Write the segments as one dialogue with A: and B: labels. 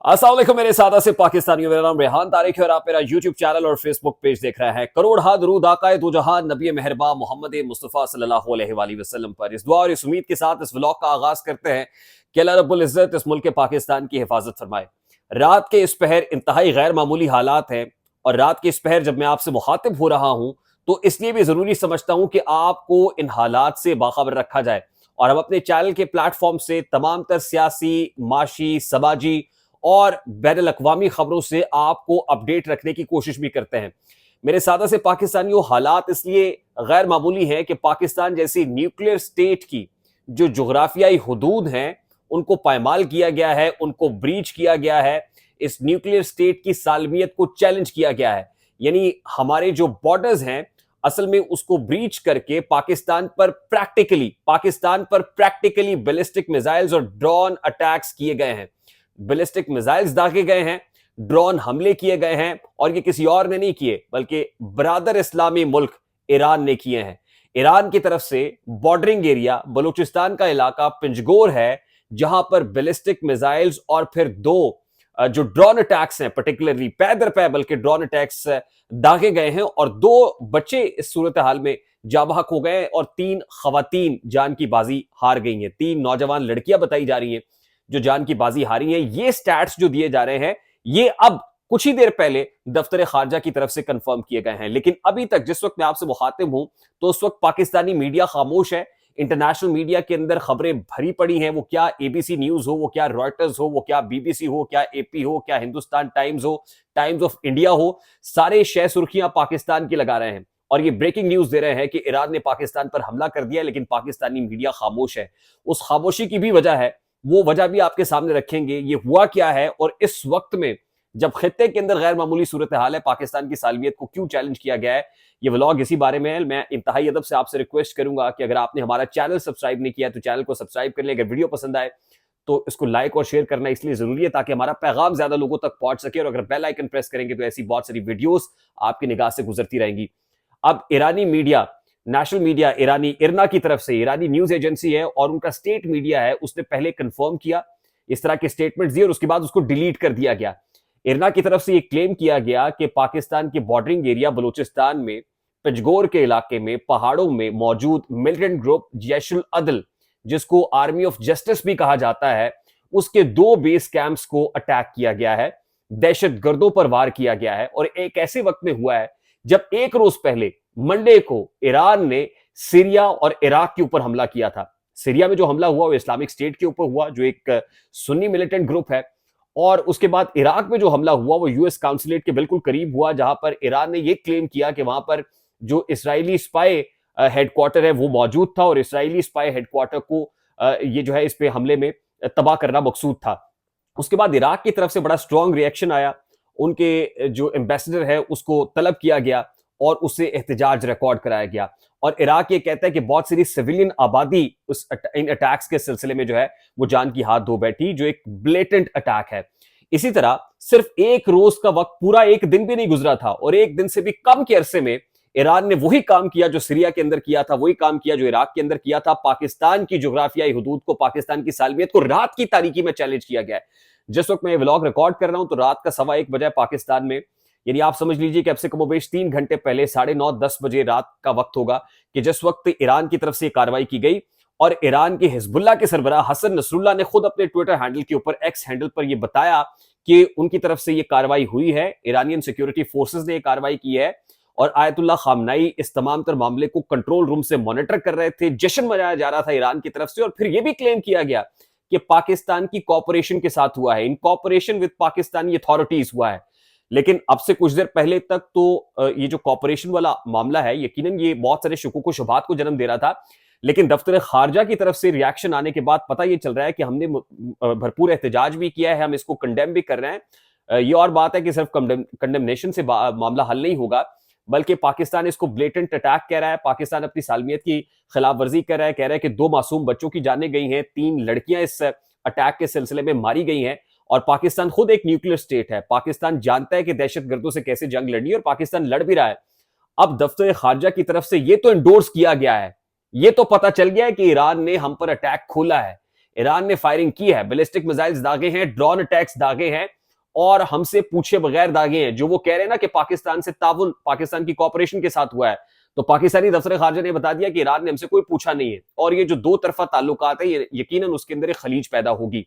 A: अस्सलाम वालेकुम मेरे सादा से पाकिस्तानियों। मेरा नाम रेहान तारिक है और आप मेरा यूट्यूब चैनल और फेसबुक पेज देख रहे हैं। करोड़ हा दरूद आकाए दो जहान नबी मेहरबा मोहम्मद मुस्तफ़ा सल्लल्लाहु अलैहि वसल्लम पर। इस दुआ और इस उम्मीद के साथ इस व्लॉग का आगाज करते हैं कि अल्लाह रब्बुल इज्जत इस मुल्क पाकिस्तान की हिफाजत फरमाए। रात के इस पहर इंतहाई गैर मामूली हालात हैं और रात के इस पहर जब मैं आपसे मुखातिब हो रहा हूं तो इसलिए भी जरूरी समझता हूं कि आपको इन हालात से बाखबर रखा जाए और हम अपने चैनल के प्लेटफॉर्म से तमाम तर सियासी, माशी, समाजी और बैनुल अक़वामी खबरों से आपको अपडेट रखने की कोशिश भी करते हैं। मेरे सादा से पाकिस्तानियों, हालात इसलिए गैर मामूली हैं कि पाकिस्तान जैसी न्यूक्लियर स्टेट की जो जुग्राफियाई हुदूद हैं उनको पायमाल किया गया है, उनको ब्रीच किया गया है। इस न्यूक्लियर स्टेट की सालमियत को चैलेंज किया गया है। यानी हमारे जो बॉर्डर्स हैं असल में उसको ब्रीच करके पाकिस्तान पर प्रैक्टिकली बैलिस्टिक मिसाइल्स और ड्रोन अटैक्स किए गए हैं। बैलिस्टिक मिसाइल्स दागे गए हैं, ड्रोन हमले किए गए हैं और ये किसी और ने नहीं किए बल्कि ब्रादर इस्लामी मुल्क ईरान ने किए हैं। ईरान की तरफ से बॉर्डरिंग एरिया बलूचिस्तान का इलाका पिंजगोर है जहां पर बैलिस्टिक मिसाइल्स और फिर दो जो ड्रोन अटैक्स हैं, पर्टिकुलरली पैदर पै बल्कि ड्रोन अटैक्स दागे गए हैं और दो बच्चे इस सूरत हाल में जाबाहक हो गए और 3 खवातीन जान की बाजी हार गई हैं। 3 नौजवान लड़कियां बताई जा रही हैं जो जान की बाजी हारी हैं। ये स्टैट्स जो दिए जा रहे हैं ये अब कुछ ही देर पहले दफ्तर खारजा की तरफ से कंफर्म किए गए हैं, लेकिन अभी तक जिस वक्त मैं आपसे मुखातिब हूं तो उस वक्त पाकिस्तानी मीडिया खामोश है। इंटरनेशनल मीडिया के अंदर खबरें भरी पड़ी हैं, वो क्या एबीसी न्यूज हो, वो क्या रॉयटर्स हो, वो क्या बीबीसी हो, क्या एपी हो, क्या हिंदुस्तान टाइम्स हो, टाइम्स ऑफ इंडिया हो, सारे शह सुर्खियां पाकिस्तान की लगा रहे हैं और ये ब्रेकिंग न्यूज दे रहे हैं कि ईरान ने पाकिस्तान पर हमला कर दिया, लेकिन पाकिस्तानी मीडिया खामोश है। उस खामोशी की भी वजह है, वो वजह भी आपके सामने रखेंगे। ये हुआ क्या है और इस वक्त में जब खित्ते के अंदर गैर मामूली सूरत हाल है, पाकिस्तान की सालमियत को क्यों चैलेंज किया गया है, ये व्लॉग इसी बारे में है। मैं इंतहाई अदब से आपसे रिक्वेस्ट करूंगा कि अगर आपने हमारा चैनल सब्सक्राइब नहीं किया तो चैनल को सब्सक्राइब कर ले। अगर वीडियो पसंद आए तो इसको लाइक और शेयर करना इसलिए जरूरी है ताकि हमारा पैगाम ज्यादा लोगों तक पहुंच सके और अगर बेल आइकन प्रेस करेंगे तो ऐसी बहुत सारी वीडियोस आपकी निगाह से गुजरती रहेंगी। अब ईरानी मीडिया, नेशनल मीडिया ईरानी इरना की तरफ से, ईरानी न्यूज एजेंसी है और उनका स्टेट मीडिया है, उसने पहले कंफर्म किया, इस तरह के स्टेटमेंट दिए और उसके बाद उसको डिलीट कर दिया गया। इरना की तरफ से यह क्लेम किया गया कि पाकिस्तान के बॉर्डरिंग एरिया बलूचिस्तान में पिंजगोर के इलाके में पहाड़ों में मौजूद मिलिटेंट ग्रुप जैशुल अदल, जिसको आर्मी ऑफ जस्टिस भी कहा जाता है, उसके 2 बेस कैंप्स को अटैक किया गया है, दहशतगर्दों पर वार किया गया है और एक ऐसे वक्त में हुआ है जब एक रोज पहले मंडे को ईरान ने सीरिया और इराक के ऊपर हमला किया था। सीरिया में जो हमला हुआ वो इस्लामिक स्टेट के ऊपर हुआ जो एक सुन्नी मिलिटेंट ग्रुप है और उसके बाद इराक में जो हमला हुआ वो यूएस काउंसुलेट के बिल्कुल करीब हुआ जहां पर ईरान ने यह क्लेम किया कि वहां पर जो इजरायली स्पाई हेडक्वार्टर है वो मौजूद था और इजरायली स्पाई हेडक्वार्टर को ये जो है इस पे हमले में तबाह करना मकसूद था। उसके बाद इराक की तरफ से बड़ा स्ट्रॉन्ग रिएक्शन आया, उनके जो एम्बेसडर है उसको तलब किया गया और उससे एहतजाज रिकॉर्ड कराया गया और इराक ये कहता है कि बहुत सारी सिविलियन आबादी इन अटैक्स के सिलसिले में जो है वो जान की हाथ धो बैठी, जो एक ब्लेटेंट अटैक है। इसी तरह सिर्फ एक रोज का वक्त, पूरा एक दिन भी नहीं गुजरा था और एक दिन से भी कम के अरसे में ईरान ने वही काम किया जो सीरिया के अंदर किया था, वही काम किया जो इराक के अंदर किया था। पाकिस्तान की जोग्राफियाई हुदूद को, पाकिस्तान की सालमियत को रात की तारीकी में चैलेंज किया गया है। जिस वक्त मैं ये व्लॉग रिकॉर्ड कर रहा हूं तो रात का 1:15 बजे पाकिस्तान में, यानी आप समझ लीजिए कि अब से कमोबेश 3 घंटे पहले 9:30-10 बजे रात का वक्त होगा कि जिस वक्त ईरान की तरफ से कार्रवाई की गई और ईरान के हिजबुल्लाह के सरबराह हसन नसरुल्लाह ने खुद अपने ट्विटर हैंडल के ऊपर, एक्स हैंडल पर यह बताया कि उनकी तरफ से यह कार्रवाई हुई है, ईरानियन सिक्योरिटी फोर्सेस ने यह कार्रवाई की है और आयतुल्लाह खामनाई इस तमाम तर मामले को कंट्रोल रूम से मॉनिटर कर रहे थे। जश्न मनाया जा रहा था ईरान की तरफ से और फिर यह भी क्लेम किया गया कि पाकिस्तान की कॉपरेशन के साथ हुआ है, इन कॉपरेशन विद पाकिस्तानी अथॉरिटीज हुआ है। लेकिन अब से कुछ देर पहले तक तो ये जो कॉपरेशन वाला मामला है यकीनन ये बहुत सारे शुकूक व शुबहात को जन्म दे रहा था, लेकिन दफ्तर खारजा की तरफ से रिएक्शन आने के बाद पता ये चल रहा है कि हमने भरपूर एहतजाज भी किया है, हम इसको कंडेम भी कर रहे हैं। ये और बात है कि सिर्फ कंडेमनेशन से मामला हल नहीं होगा बल्कि पाकिस्तान इसको ब्लेटेंट अटैक कह रहा है, पाकिस्तान अपनी सालमियत की खिलाफ वर्जी कर रहा है, कह रहा है कि 2 मासूम बच्चों की जानें गई हैं, 3 लड़कियां इस अटैक के सिलसिले में मारी गई हैं और पाकिस्तान खुद एक न्यूक्लियर स्टेट है। पाकिस्तान जानता है कि दहशतगर्दों से कैसे जंग लड़नी है और पाकिस्तान लड़ भी रहा है। अब दफ्तर खारजा की तरफ से यह तो इंडोर्स किया गया है, यह तो पता चल गया है कि ईरान ने हम पर अटैक खोला है, ईरान ने फायरिंग की है, बैलिस्टिक मिसाइल्स दागे हैं, ड्रोन अटैक्स दागे हैं और हमसे पूछे बगैर दागे हैं। जो वो कह रहे हैं ना कि पाकिस्तान से ताउन, पाकिस्तान की कॉपरेशन के साथ हुआ है, तो पाकिस्तानी दफ्तर खारजा ने बता दिया कि ईरान ने हमसे कोई पूछा नहीं है और ये जो दो तरफा ताल्लुकात है ये यकीनन उसके अंदर एक खलीज पैदा होगी।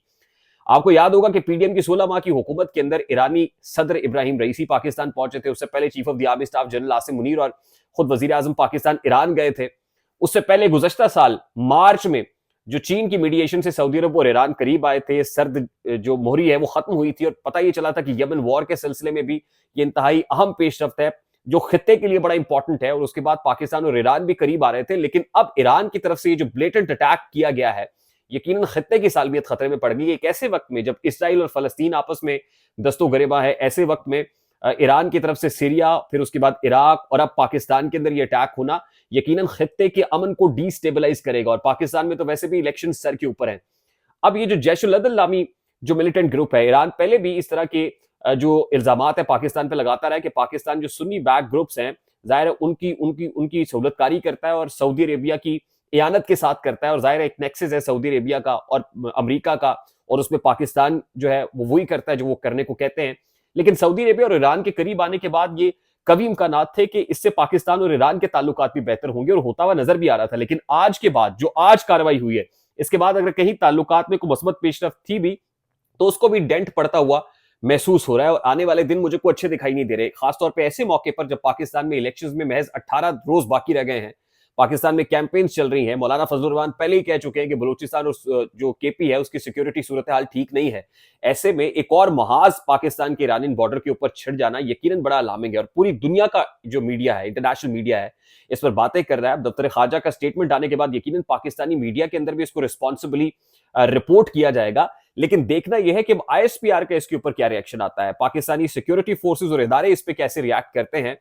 A: आपको याद होगा कि पीडीएम की 16 माह की हुकूमत के अंदर ईरानी सदर इब्राहिम रईसी पाकिस्तान पहुंचे थे। उससे पहले chief of the army staff general Asim Munir और खुद वजीर आजम पाकिस्तान ईरान गए थे। उससे पहले गुज़श्ता साल मार्च में जो चीन की मीडिएशन से सऊदी अरब और ईरान करीब आए थे, सर्द जो मोहरी है वो खत्म हुई थी और पता ये चला था कि यमन वॉर के सिलसिले में भी ये इंतहाई अहम पेशरफ्त है जो खित्ते के लिए बड़ा इंपॉर्टेंट है। और उसके बाद पाकिस्तान और ईरान भी करीब आ रहे थे, लेकिन अब ईरान की तरफ से ये जो ब्लेटेंट अटैक किया गया है, यकीनन खित्ते की सालमियत खतरे में पड़ गई। एक ऐसे वक्त में जब इसराइल और फलस्तीन आपस में दस्तो गरेबा है, ऐसे वक्त में ईरान की तरफ से सीरिया, फिर उसके बाद इराक और अब पाकिस्तान के अंदर ये अटैक होना यकीनन खित्ते के अमन को डिस्टेबलाइज करेगा। और पाकिस्तान में तो वैसे भी इलेक्शन सर के ऊपर है। अब ये जो जैशुल अदल नामी जो मिलिटेंट ग्रुप है, ईरान पहले भी इस तरह के जो इल्जामात है पाकिस्तान पे लगाता रहा है कि पाकिस्तान जो सुन्नी बैक ग्रुप्स हैं, जाहिर है उनकी उनकी उनकी सहूलतकारी करता है और सऊदी अरेबिया की इयानत के साथ करता है। और जाहिर है एक नेक्सस है सऊदी अरेबिया का और अमेरिका का, और उसमें पाकिस्तान जो है वो वही करता है जो वो करने को कहते हैं। लेकिन सऊदी अरेबिया और ईरान के करीब आने के बाद ये कभी इम्कानात थे कि इससे पाकिस्तान और ईरान के ताल्लुकात भी बेहतर होंगे, और होता हुआ नजर भी आ रहा था। लेकिन आज के बाद जो आज कार्रवाई हुई है, इसके बाद अगर कहीं ताल्लुकात में कोई मस्बत पेशरफ्त थी भी तो उसको भी डेंट पड़ता हुआ महसूस हो रहा है। और आने वाले दिन मुझे को अच्छे दिखाई नहीं दे रहे, खासतौर पर ऐसे मौके पर जब पाकिस्तान में इलेक्शंस में महज 18 रोज बाकी रह गए हैं, पाकिस्तान में कैंपेन्स चल रही हैं। मौलाना फजलुर रहमान पहले ही कह चुके हैं कि बलूचिस्तान और जो केपी है उसकी सिक्योरिटी सूरत हाल ठीक नहीं है। ऐसे में एक और महाज पाकिस्तान के ईरानियन बॉर्डर के ऊपर छिड़ जाना यकीनन बड़ा अलार्मिंग है। और पूरी दुनिया का जो मीडिया है, इंटरनेशनल मीडिया है, इस पर बातें कर रहा है। दफ्तर खारजा का स्टेटमेंट आने के बाद यकीनन पाकिस्तानी मीडिया के अंदर भी इसको रिस्पॉन्सिबली रिपोर्ट किया जाएगा। लेकिन देखना यह है कि आईएसपीआर का इसके ऊपर क्या रिएक्शन आता है, पाकिस्तानी सिक्योरिटी फोर्सेज और इदारे इस पर कैसे रिएक्ट करते हैं।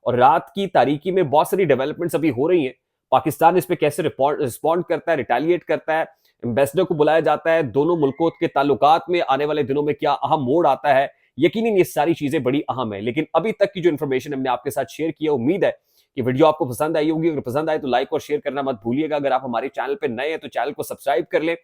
A: और रात की तारीकी में बहुत सारी डेवलपमेंट्स अभी हो रही हैं, पाकिस्तान इस पे कैसे रिस्पॉन्ड करता है, रिटेलिएट करता है, एम्बेसडर को बुलाया जाता है, दोनों मुल्कों के ताल्लुकात में आने वाले दिनों में क्या अहम मोड़ आता है, यकीनन ये सारी चीजें बड़ी अहम है। लेकिन अभी तक की जो इन्फॉर्मेशन हमने आपके साथ शेयर की है, उम्मीद है कि वीडियो आपको पसंद आई होगी। अगर पसंद आए तो लाइक और शेयर करना मत भूलिएगा। अगर आप हमारे चैनल पर नए हैं तो चैनल को सब्सक्राइब कर ले।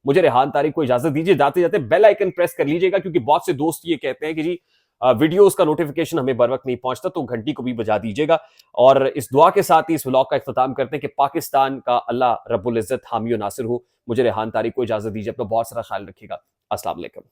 A: मुझे रेहान तारिक को इजाजत दीजिए, जाते जाते बेल आइकन प्रेस कर लीजिएगा, क्योंकि बहुत से दोस्त ये कहते हैं कि जी वीडियोस का नोटिफिकेशन हमें बर वक्त नहीं पहुंचता, तो घंटी को भी बजा दीजिएगा। और इस दुआ के साथ ही इस व्लॉग का इख्तिताम करते हैं कि पाकिस्तान का अल्लाह रब्बुल इज्जत हामी और नासिर हो। मुझे रेहान तारिक को इजाजत दीजिए, अपना बहुत सारा ख्याल रखिएगा। अस्सलाम वालेकुम।